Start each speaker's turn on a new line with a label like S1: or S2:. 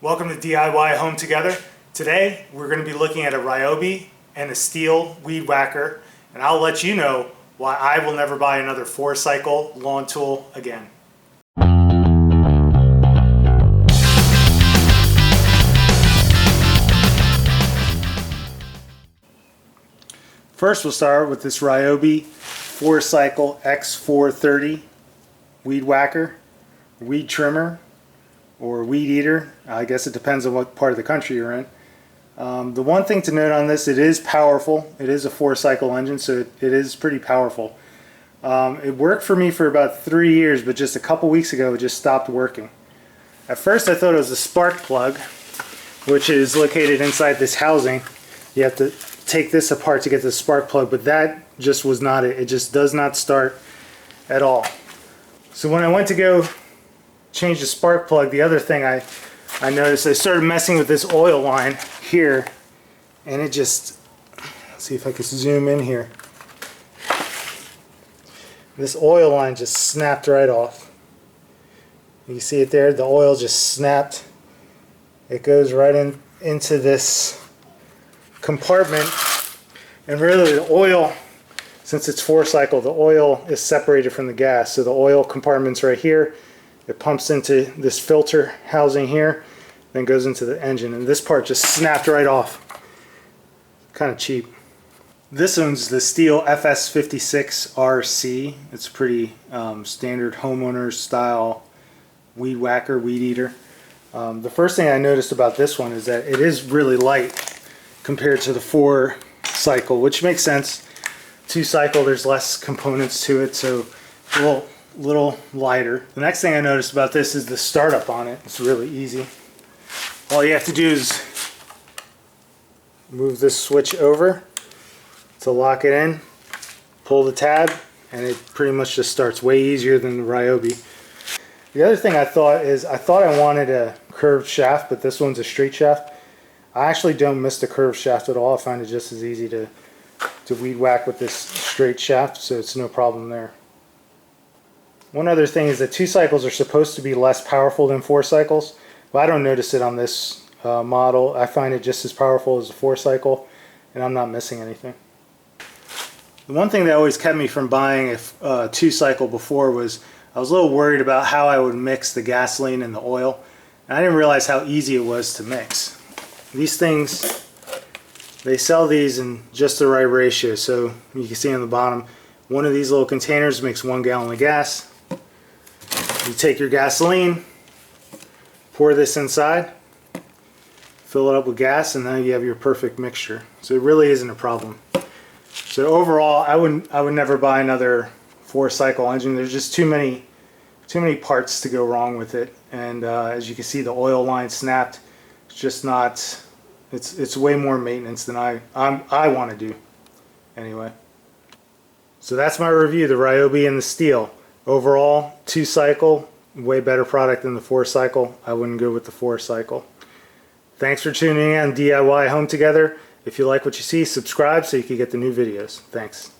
S1: Welcome to DIY Home Together. Today we're going to be looking at a Ryobi and a Stihl weed whacker, and I'll let you know why I will never buy another 4-cycle lawn tool again. First we'll start with this Ryobi 4-cycle X430 weed whacker, weed trimmer, or weed eater. I guess it depends on what part of the country you're in. The one thing to note on this, it is powerful. It is a 4-cycle engine, so it is pretty powerful. It worked for me for about 3 years, but just a couple weeks ago it just stopped working. At first I thought it was a spark plug, which is located inside this housing. You have to take this apart to get the spark plug, but that just was not it. It just does not start at all. So when I went to go change the spark plug, the other thing I noticed, I started messing with this oil line here, and it just, let's see if I can zoom in here. This oil line just snapped right off. You see it there? The oil just snapped. It goes right into this compartment, and really the oil, since it's 4-cycle, the oil is separated from the gas. So the oil compartment's right here. It pumps into this filter housing here, then goes into the engine, and this part just snapped right off. Kind of cheap. This one's the Stihl FS56RC. It's pretty standard homeowner style weed whacker, weed eater. The first thing I noticed about this one is that it is really light compared to the 4-cycle, which makes sense. 2-cycle, there's less components to it, so a little lighter. The next thing I noticed about this is the startup on it. It's really easy. All you have to do is move this switch over to lock it in, pull the tab, and it pretty much just starts. Way easier than the Ryobi. The other thing I thought I wanted a curved shaft, but this one's a straight shaft. I actually don't miss the curved shaft at all. I find it just as easy to weed whack with this straight shaft, so it's no problem there. One other thing is that 2-cycles are supposed to be less powerful than 4-cycles, but I don't notice it on this model. I find it just as powerful as a 4-cycle, and I'm not missing anything. The one thing that always kept me from buying a 2-cycle before was I was a little worried about how I would mix the gasoline and the oil, and I didn't realize how easy it was to mix. These things, they sell these in just the right ratio, so you can see on the bottom, one of these little containers makes 1 gallon of gas. You take your gasoline, pour this inside, fill it up with gas, and now you have your perfect mixture. So it really isn't a problem. So overall, I would never buy another 4-cycle engine. There's just too many parts to go wrong with it. And as you can see, the oil line snapped. It's just not. It's way more maintenance than I want to do. Anyway. So that's my review, the Ryobi and the Stihl. Overall, 2-cycle, way better product than the 4-cycle. I wouldn't go with the 4-cycle. Thanks for tuning in on DIY Home Together. If you like what you see, subscribe so you can get the new videos. Thanks.